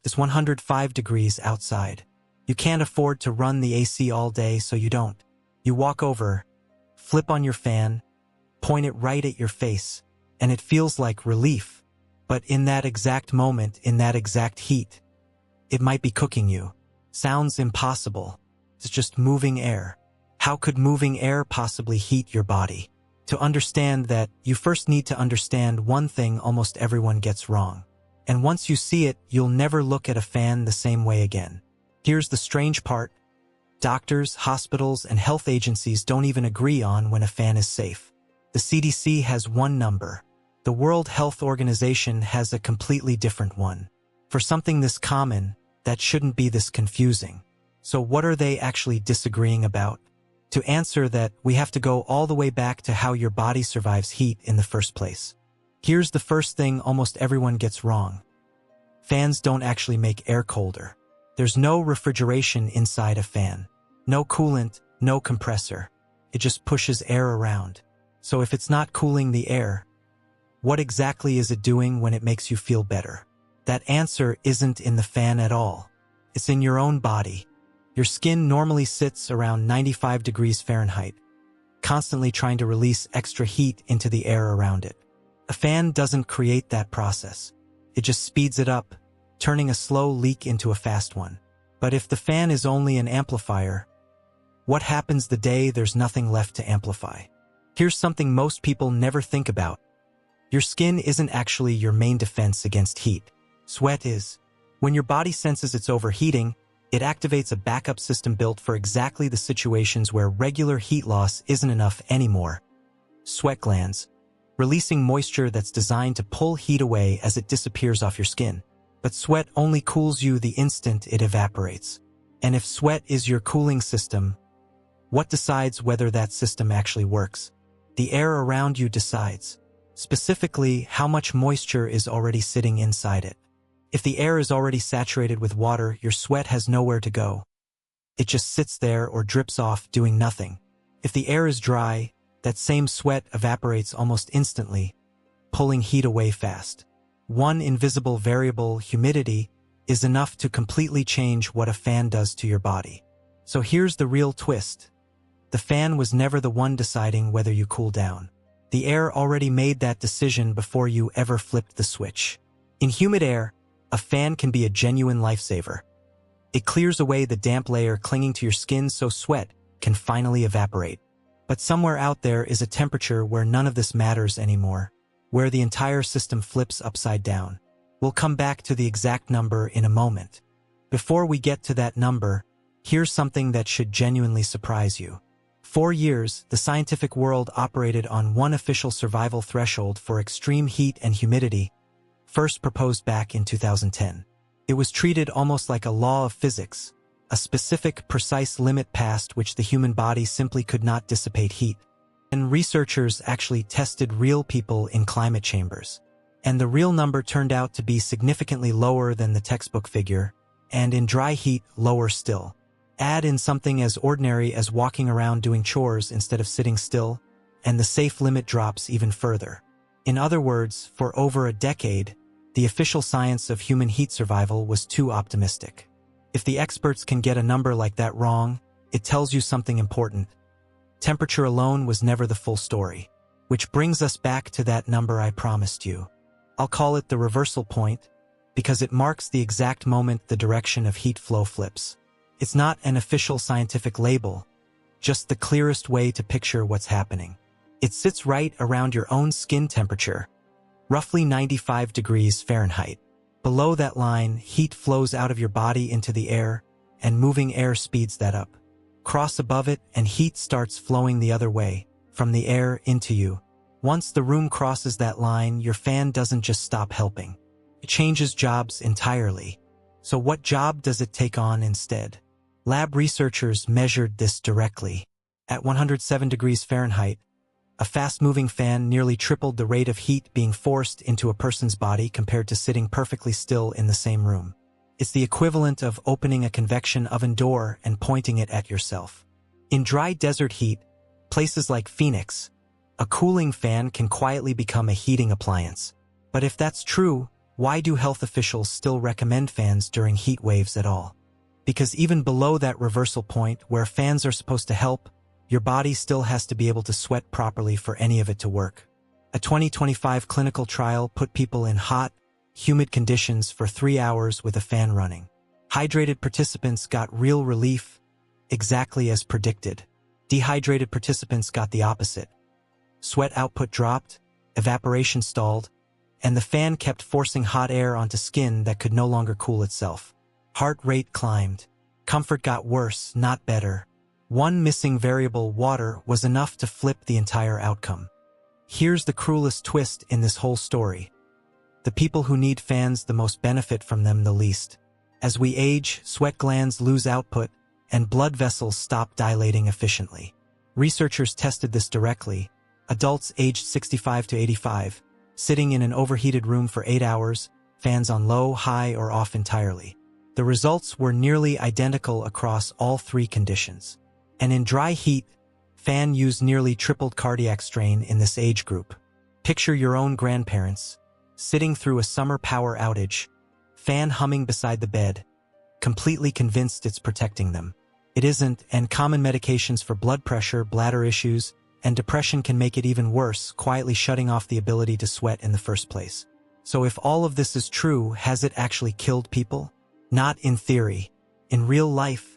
It's 105 degrees outside. You can't afford to run the AC all day, so you don't. You walk over, flip on your fan, point it right at your face, and it feels like relief. But in that exact moment, in that exact heat, it might be cooking you. Sounds impossible. It's just moving air. How could moving air possibly heat your body? To understand that, you first need to understand one thing almost everyone gets wrong. And once you see it, you'll never look at a fan the same way again. Here's the strange part. Doctors, hospitals, and health agencies don't even agree on when a fan is safe. The CDC has one number. The World Health Organization has a completely different one. For something this common, that shouldn't be this confusing. So what are they actually disagreeing about? To answer that, we have to go all the way back to how your body survives heat in the first place. Here's the first thing almost everyone gets wrong. Fans don't actually make air colder. There's no refrigeration inside a fan. No coolant, no compressor. It just pushes air around. So if it's not cooling the air, what exactly is it doing when it makes you feel better? That answer isn't in the fan at all. It's in your own body. Your skin normally sits around 95 degrees Fahrenheit, constantly trying to release extra heat into the air around it. A fan doesn't create that process. It just speeds it up, turning a slow leak into a fast one. But if the fan is only an amplifier, what happens the day there's nothing left to amplify? Here's something most people never think about. Your skin isn't actually your main defense against heat. Sweat is. When your body senses it's overheating, it activates a backup system built for exactly the situations where regular heat loss isn't enough anymore. Sweat glands, releasing moisture that's designed to pull heat away as it disappears off your skin. But sweat only cools you the instant it evaporates. And if sweat is your cooling system, what decides whether that system actually works? The air around you decides. Specifically, how much moisture is already sitting inside it. If the air is already saturated with water, your sweat has nowhere to go. It just sits there or drips off, doing nothing. If the air is dry, that same sweat evaporates almost instantly, pulling heat away fast. One invisible variable, humidity, is enough to completely change what a fan does to your body. So here's the real twist. The fan was never the one deciding whether you cool down. The air already made that decision before you ever flipped the switch. In humid air, a fan can be a genuine lifesaver. It clears away the damp layer clinging to your skin so sweat can finally evaporate. But somewhere out there is a temperature where none of this matters anymore, where the entire system flips upside down. We'll come back to the exact number in a moment. Before we get to that number, here's something that should genuinely surprise you. For years, the scientific world operated on one official survival threshold for extreme heat and humidity, first proposed back in 2010. It was treated almost like a law of physics, a specific, precise limit past which the human body simply could not dissipate heat. And researchers actually tested real people in climate chambers. And the real number turned out to be significantly lower than the textbook figure, and in dry heat, lower still. Add in something as ordinary as walking around doing chores instead of sitting still, and the safe limit drops even further. In other words, for over a decade, the official science of human heat survival was too optimistic. If the experts can get a number like that wrong, it tells you something important. Temperature alone was never the full story. Which brings us back to that number I promised you. I'll call it the reversal point, because it marks the exact moment the direction of heat flow flips. It's not an official scientific label, just the clearest way to picture what's happening. It sits right around your own skin temperature, roughly 95 degrees Fahrenheit. Below that line, heat flows out of your body into the air, and moving air speeds that up. Cross above it, and heat starts flowing the other way, from the air into you. Once the room crosses that line, your fan doesn't just stop helping. It changes jobs entirely. So what job does it take on instead? Lab researchers measured this directly. At 107 degrees Fahrenheit, a fast-moving fan nearly tripled the rate of heat being forced into a person's body compared to sitting perfectly still in the same room. It's the equivalent of opening a convection oven door and pointing it at yourself. In dry desert heat, places like Phoenix, a cooling fan can quietly become a heating appliance. But if that's true, Why do health officials still recommend fans during heat waves at all? Because even below that reversal point where fans are supposed to help, your body still has to be able to sweat properly for any of it to work. A 2025 clinical trial put people in hot, humid conditions for 3 hours with a fan running. Hydrated participants got real relief, exactly as predicted. Dehydrated participants got the opposite. Sweat output dropped, evaporation stalled, and the fan kept forcing hot air onto skin that could no longer cool itself. Heart rate climbed. Comfort got worse, not better. One missing variable, water, was enough to flip the entire outcome. Here's the cruelest twist in this whole story. The people who need fans the most benefit from them the least. As we age, sweat glands lose output, and blood vessels stop dilating efficiently. Researchers tested this directly. Adults aged 65 to 85, sitting in an overheated room for 8 hours, fans on low, high, or off entirely. The results were nearly identical across all 3 conditions. And in dry heat, fan use nearly tripled cardiac strain in this age group. Picture your own grandparents, sitting through a summer power outage, fan humming beside the bed, completely convinced it's protecting them. It isn't, and common medications for blood pressure, bladder issues, and depression can make it even worse, quietly shutting off the ability to sweat in the first place. So if all of this is true, has it actually killed people? Not in theory. In real life.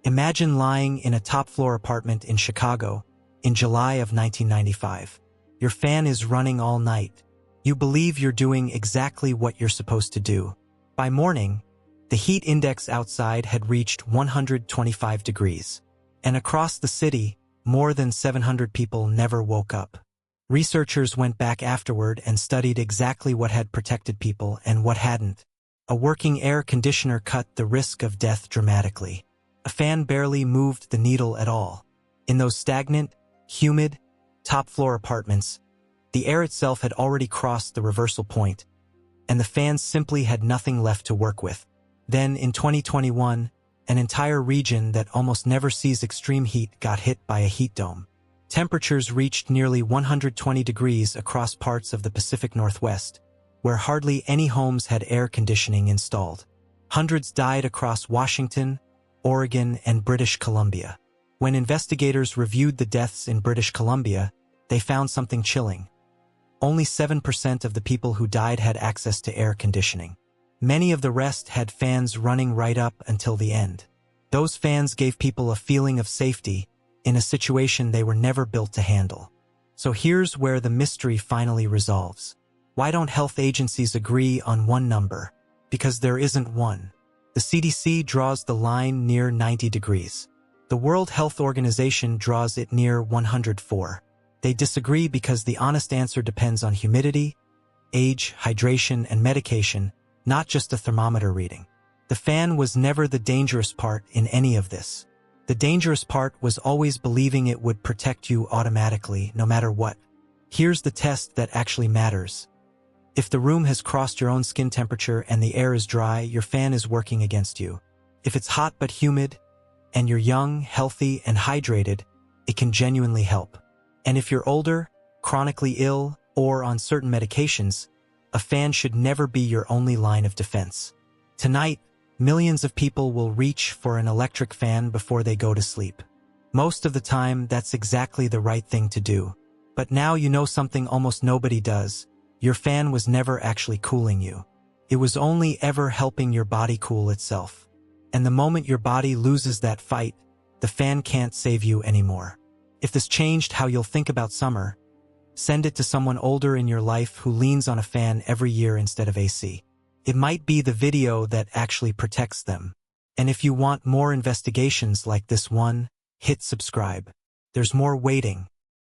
Imagine lying in a top-floor apartment in Chicago in July of 1995. Your fan is running all night. You believe you're doing exactly what you're supposed to do. By morning, the heat index outside had reached 125 degrees. And across the city, more than 700 people never woke up. Researchers went back afterward and studied exactly what had protected people and what hadn't. A working air conditioner cut the risk of death dramatically. A fan barely moved the needle at all. In those stagnant, humid, top-floor apartments, the air itself had already crossed the reversal point, and the fans simply had nothing left to work with. Then, in 2021, an entire region that almost never sees extreme heat got hit by a heat dome. Temperatures reached nearly 120 degrees across parts of the Pacific Northwest, where hardly any homes had air conditioning installed. Hundreds died across Washington, Oregon, and British Columbia. When investigators reviewed the deaths in British Columbia, they found something chilling. Only 7% of the people who died had access to air conditioning. Many of the rest had fans running right up until the end. Those fans gave people a feeling of safety in a situation they were never built to handle. So here's where the mystery finally resolves. Why don't health agencies agree on one number? Because there isn't one. The CDC draws the line near 90 degrees. The World Health Organization draws it near 104. They disagree because the honest answer depends on humidity, age, hydration, and medication, not just a thermometer reading. The fan was never the dangerous part in any of this. The dangerous part was always believing it would protect you automatically, no matter what. Here's the test that actually matters. If the room has crossed your own skin temperature and the air is dry, your fan is working against you. If it's hot but humid, and you're young, healthy, and hydrated, it can genuinely help. And if you're older, chronically ill, or on certain medications, a fan should never be your only line of defense. Tonight, millions of people will reach for an electric fan before they go to sleep. Most of the time, that's exactly the right thing to do. But now you know something almost nobody does. Your fan was never actually cooling you. It was only ever helping your body cool itself. And the moment your body loses that fight, the fan can't save you anymore. If this changed how you'll think about summer, send it to someone older in your life who leans on a fan every year instead of AC. It might be the video that actually protects them. And if you want more investigations like this one, hit subscribe. There's more waiting.